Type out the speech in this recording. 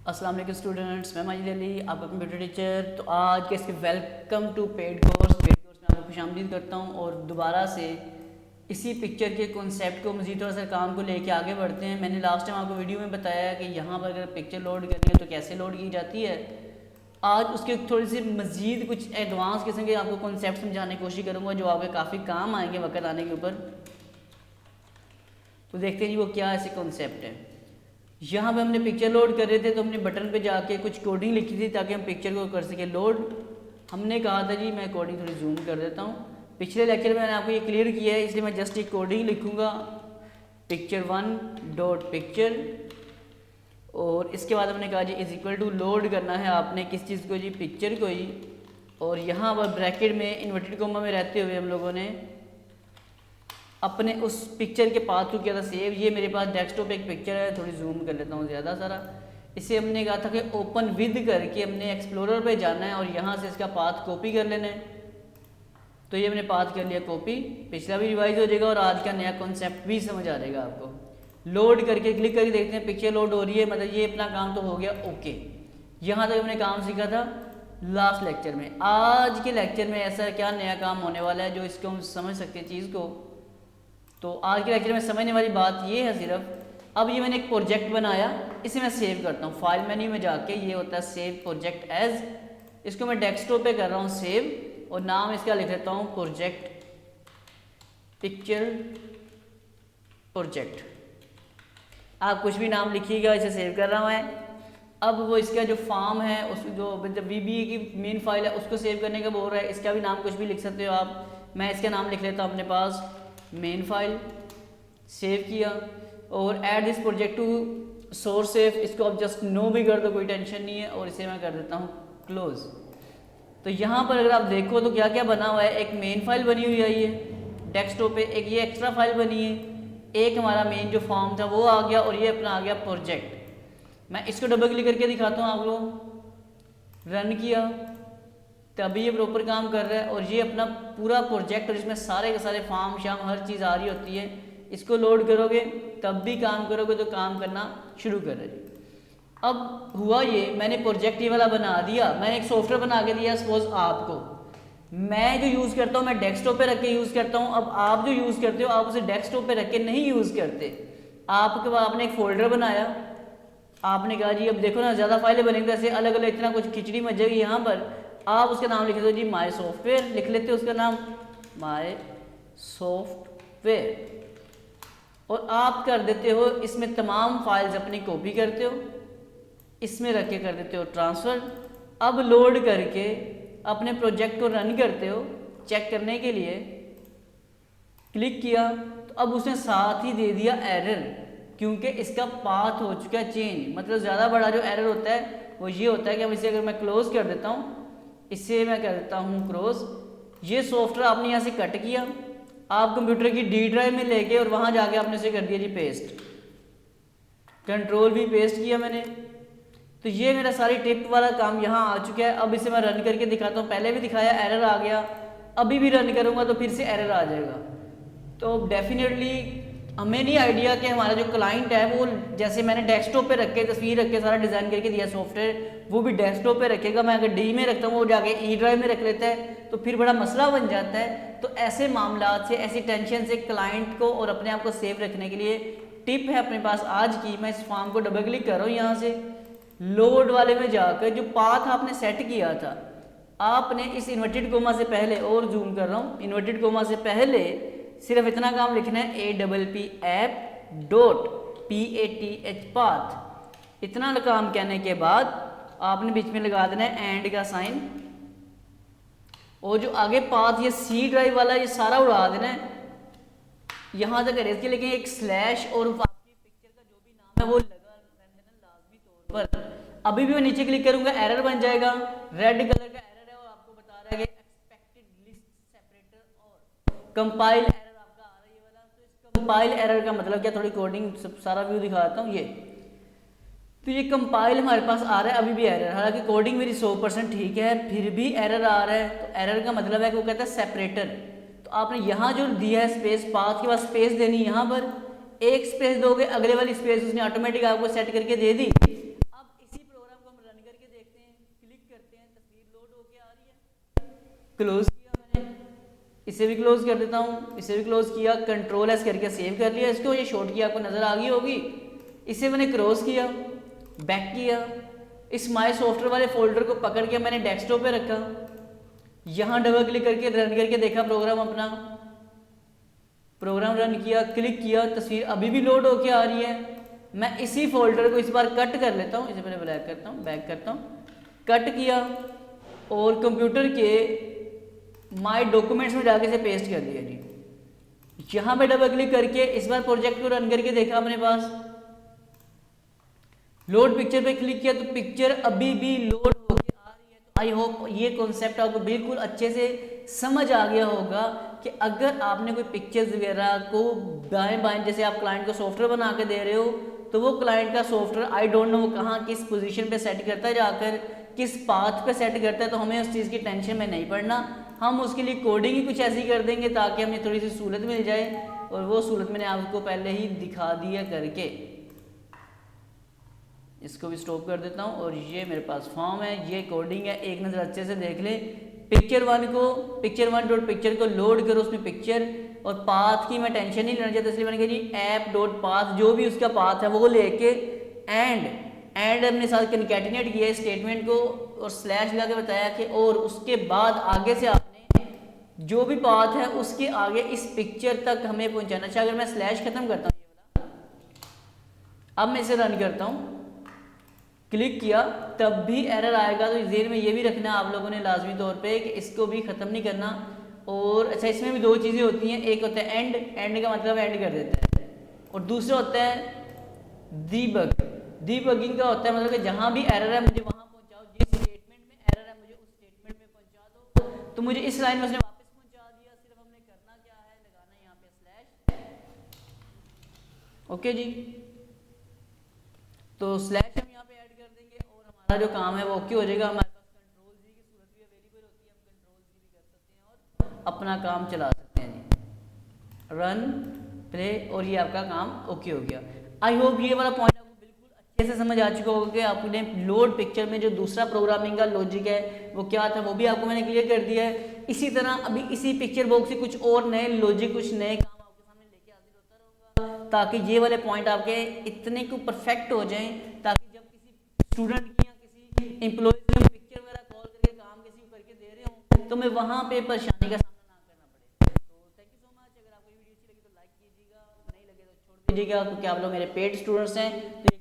अस्सलाम वालेकुम स्टूडेंट्स, मैं माजिद अली, आपका कंप्यूटर टीचर। तो आज के इसके वेलकम टू पेड कोर्स में आपको खुशामदीद करता हूँ और दोबारा से इसी पिक्चर के कॉन्सेप्ट को मज़ीद थोड़ा सा काम को लेके आगे बढ़ते हैं। मैंने लास्ट टाइम आपको वीडियो में बताया कि यहाँ पर अगर पिक्चर लोड करनी है तो कैसे लोड की जाती है। आज उसके थोड़ी सी मज़ीद कुछ एडवांस किस्म के आपको कॉन्सेप्ट समझाने की कोशिश करूँगा जो आपके काफ़ी काम आएंगे वक्त आने के ऊपर। तो देखते हैं जी वो क्या ऐसे कॉन्सेप्ट है। यहाँ पे हमने पिक्चर लोड कर रहे थे तो हमने बटन पे जाके कुछ कोडिंग लिखी थी ताकि हम पिक्चर को कर सके लोड। हमने कहा था जी, मैं कोडिंग थोड़ी जूम कर देता हूँ। पिछले लेक्चर में मैंने आपको ये क्लियर किया है, इसलिए मैं जस्ट एक कोडिंग लिखूँगा picture1.picture और इसके बाद हमने कहा जी इज इक्वल टू लोड करना है आपने किस चीज़ को जी, पिक्चर को ही। और यहाँ पर ब्रैकेट में इन्वर्टेड कोमा में रहते हुए हम लोगों ने अपने उस पिक्चर के पाथ को किया था सेव। ये मेरे पास डेस्कटॉप एक पिक्चर है, थोड़ी जूम कर लेता हूँ ज़्यादा सारा। इसे हमने कहा था कि ओपन विद करके हमने एक्सप्लोरर पे जाना है और यहाँ से इसका पाथ कॉपी कर लेना है। तो ये हमने पाथ कर लिया कॉपी, पिछला भी रिवाइज हो जाएगा और आज का नया कॉन्सेप्ट भी समझ आ जाएगा आपको। लोड करके क्लिक करके देखते हैं पिक्चर लोड हो रही है, मतलब ये अपना काम तो हो गया ओके। यहाँ तक हमने काम सीखा था लास्ट लेक्चर में। आज के लेक्चर में ऐसा क्या नया काम होने वाला है जो इसको हम समझ सकते हैं चीज़ को। तो आज के लेक्चर में समझने वाली बात ये है सिर्फ, अब ये मैंने एक प्रोजेक्ट बनाया, इसे मैं सेव करता हूँ फाइल मेन्यू में जाके। ये होता है सेव प्रोजेक्ट एज, इसको मैं डेस्कटॉप पे कर रहा हूँ सेव और नाम इसका लिख देता हूँ प्रोजेक्ट पिक्चर प्रोजेक्ट। आप कुछ भी नाम लिखिएगा, इसे सेव कर रहा हूँ मैं। अब वो इसका जो फॉर्म है उस जो VBA की मेन फाइल है उसको सेव करने का बोल रहा है, इसका भी नाम कुछ भी लिख सकते हो आप। मैं इसका नाम लिख लेता हूँ अपने पास मेन फाइल, सेव किया और add this project to source save, इसको अब जस्ट नो भी कर दो, कोई टेंशन नहीं है। और इसे मैं कर देता हूँ क्लोज। तो यहाँ पर अगर आप देखो तो क्या क्या बना हुआ है, एक मेन फाइल बनी हुई है ये डेस्कटॉप पे, एक ये एक्स्ट्रा फाइल बनी है, एक हमारा मेन जो फॉर्म था वो आ गया और ये अपना आ गया प्रोजेक्ट। मैं इसको डबल क्लिक करके दिखाता हूँ आप लोग, रन किया तभी ये प्रॉपर काम कर रहा है और ये अपना पूरा प्रोजेक्ट और इसमें सारे के सारे फॉर्म शाम हर चीज़ आ रही होती है। इसको लोड करोगे तब भी काम करोगे तो काम करना शुरू कर रहे। अब हुआ ये, मैंने प्रोजेक्ट ये वाला बना दिया, मैंने एक सॉफ्टवेयर बना के दिया सपोज आपको। मैं जो यूज़ करता हूँ मैं डेस्कटॉप पे रख के यूज़ करता हूँ। अब आप जो यूज़ करते हो आप उसे डेस्कटॉप पे रख के नहीं यूज़ करते। आपने एक फोल्डर बनाया, आपने कहा जी अब देखो ना ज़्यादा फाइलें बनेंगी, ऐसे अलग अलग इतना कुछ खिचड़ी मच जाएगी। यहाँ पर आप उसका नाम लिख दो जी माय सॉफ्टवेयर, लिख लेते हो उसका नाम माय सॉफ्टवेयर और आप कर देते हो इसमें तमाम फाइल्स अपनी कॉपी करते हो, इसमें रख के कर देते हो ट्रांसफ़र। अब लोड करके अपने प्रोजेक्ट को रन करते हो चेक करने के लिए, क्लिक किया तो अब उसने साथ ही दे दिया एरर, क्योंकि इसका पाथ हो चुका है चेंज। मतलब ज़्यादा बड़ा जो एरर होता है वो ये होता है कि अब इसे अगर मैं क्लोज कर देता हूँ, इसे मैं कर देता हूँ क्रॉस, ये सॉफ्टवेयर आपने यहाँ से कट किया, आप कंप्यूटर की D ड्राइव में लेके और वहाँ जाके आपने इसे कर दिया जी पेस्ट, कंट्रोल भी पेस्ट किया मैंने। तो ये मेरा सारी टिप वाला काम यहाँ आ चुका है। अब इसे मैं रन करके दिखाता हूँ, पहले भी दिखाया एरर आ गया, अभी भी रन करूँगा तो फिर से एरर आ जाएगा। तो डेफिनेटली हमें नहीं आइडिया कि हमारा जो क्लाइंट है वो, जैसे मैंने डेस्कटॉप पे रख के तस्वीर रख के सारा डिज़ाइन करके दिया सॉफ्टवेयर, वो भी डेस्कटॉप पे रखेगा। मैं अगर D में रखता हूँ वो जाके E ड्राइव में रख लेता है तो फिर बड़ा मसला बन जाता है। तो ऐसे मामला से, ऐसी टेंशन से क्लाइंट को और अपने आप को सेव रखने के लिए टिप है अपने पास आज की। मैं इस फॉर्म को डबल क्लिक कर रहा हूँ, यहाँ से लोड वाले में जाकर जो पाथ आपने सेट किया था, आपने इस इन्वर्टेड कोमा से पहले, और जूम कर रहा हूँ, इन्वर्टेड कोमा से पहले सिर्फ इतना काम लिखना है APP पाथ। इतना काम कहने के बाद आपने बीच में लगा देना है एंड का साइन और जो आगे पाथ ये C ड्राइव वाला ये सारा उड़ा देना है, यहाँ तक अरेज के, लेकिन एक स्लैश और आपकी पिक्चर का जो भी नाम है वो लगा देना लाजमी तौर पर। अभी भी मैं नीचे क्लिक करूंगा एरर बन जाएगा, रेड कलर का एरर है और आपको बता रहा है कि एक्सपेक्टेड लिस्ट सेपरेटर और कंपाइल एरर आपका आ रहा है ये वाला। तो इस कंपाइल एरर का मतलब क्या, थोड़ी कोडिंग सारा व्यू दिखाता हूँ। ये तो ये कंपाइल हमारे पास आ रहा है, अभी भी एरर, हालांकि कोडिंग मेरी 100% ठीक है फिर भी एरर आ रहा है। तो एरर का मतलब है कि वो कहता है सेपरेटर। तो आपने यहाँ जो दिया है स्पेस, पाथ के बाद स्पेस देनी, यहाँ पर एक स्पेस दोगे, अगले वाली स्पेस उसने ऑटोमेटिक आपको सेट करके दे दी। अब इसी क्लोज किया मैंने, इसे भी क्लोज कर देता हूँ, इसे भी क्लोज किया, कंट्रोल एस करके सेव कर लिया इसको, ये शॉर्ट की आपको नज़र आ गई होगी। इसे मैंने क्रॉस किया, बैक किया, इस माय सॉफ्टवेयर वाले फोल्डर को पकड़ के मैंने डेस्कटॉप पे रखा, यहाँ डबल क्लिक करके रन करके देखा प्रोग्राम अपना, प्रोग्राम रन किया, क्लिक किया, तस्वीर अभी भी लोड होके आ रही है। मैं इसी फोल्डर को इस बार कट कर लेता हूँ, इसे पहले ब्लैक करता हूँ, बैक करता हूँ, कट किया और कंप्यूटर के माय डॉक्यूमेंट्स में जाके इसे पेस्ट कर दिया जी। यहाँ पे डबल क्लिक करके इस बार प्रोजेक्ट को रन करके देखा अपने पास, लोड पिक्चर पे क्लिक किया तो पिक्चर अभी भी लोड होके आ रही है। तो आई होप ये कॉन्सेप्ट आपको बिल्कुल अच्छे से समझ आ गया होगा कि अगर आपने कोई पिक्चर्स वगैरह को दाएं बाएं, जैसे आप क्लाइंट को सॉफ्टवेयर बना के दे रहे हो, तो वो क्लाइंट का सॉफ्टवेयर आई डोंट नो वो कहाँ किस पोजीशन पे सेट करता है, जाकर किस पाथ पे सेट करता है, तो हमें उस चीज़ की टेंशन में नहीं पड़ना। हम उसके लिए कोडिंग ही कुछ ऐसी कर देंगे ताकि हमें थोड़ी सी सहूलत मिल जाए, और वो सहूलत मैंने आपको पहले ही दिखा दिया करके। इसको भी स्टॉप कर देता हूँ और ये मेरे पास फॉर्म है, ये कोडिंग है, एक नज़र अच्छे से देख ले। पिक्चर वन डॉट पिक्चर को लोड करो, उसमें पिक्चर और पाथ की मैं टेंशन नहीं लेना चाहता, इसलिए मैंने कहा जी ऐप डॉट पाथ, जो भी उसका पाथ है वो लेके एंड अपने साथ कनकैटिनेट किया स्टेटमेंट को और स्लैश लगा के बताया कि और उसके बाद आगे से आपने जो भी पाथ है उसके आगे इस पिक्चर तक हमें पहुंचाना। अच्छा, अगर मैं स्लैश खत्म करता हूँ ये वाला, अब मैं इसे रन करता हूँ, क्लिक किया, तब भी एरर आएगा। तो जेर में ये भी रखना आप लोगों ने लाजमी तौर पे कि इसको भी ख़त्म नहीं करना। और अच्छा, इसमें भी दो चीज़ें होती हैं, एक होता है एंड का मतलब एंड कर देता है, और दूसरा होता है डीबगिंग का होता है मतलब कि जहाँ भी एरर है मुझे वहाँ पहुँचाओ, जिस स्टेटमेंट में एरर है मुझे उस स्टेटमेंट में पहुँचा दो। तो मुझे इस लाइन में उसने वापस पहुँचा दिया, सिर्फ हमने करना क्या है, लगाना है यहाँ पे स्लैश। ओके जी, तो स्लैश हम यहाँ पे ऐड कर देंगे और हमारा जो काम है वो ओके हो जाएगा। हमारे पास कंट्रोल जी की सूरत भी अवेलेबल होती है, हम कंट्रोल जी भी कर सकते हैं और अपना काम चला सकते हैं जी। रन प्ले और ये आपका काम ओके हो गया। आई होप ये वाला पॉइंट आपको बिल्कुल अच्छे से समझ आ चुका होगा कि आपने लोड पिक्चर में जो दूसरा प्रोग्रामिंग का लॉजिक है वो क्या था, वो भी आपको मैंने क्लियर कर दिया है। इसी तरह अभी इसी पिक्चर बॉक्स से कुछ और नए लॉजिक, कुछ नए काम आपके सामने लेके हाजिर होता रहूँगा, ताकि ये वाले पॉइंट आपके इतने को परफेक्ट हो जाएं, ताकि जब किसी स्टूडेंट की या किसी एम्प्लॉय की पिक्चर वगैरह कॉल करके काम किसी को करके दे रहे हो तो मैं वहाँ पे परेशानी का सामना ना करना पड़े। तो थैंक यू सो मच। अगर आपको ये वीडियो अच्छी लगी तो लाइक कीजिएगा, नहीं लगे तो छोड़ दीजिएगा, क्योंकि आप लोग मेरे पेड स्टूडेंट्स हैं। तो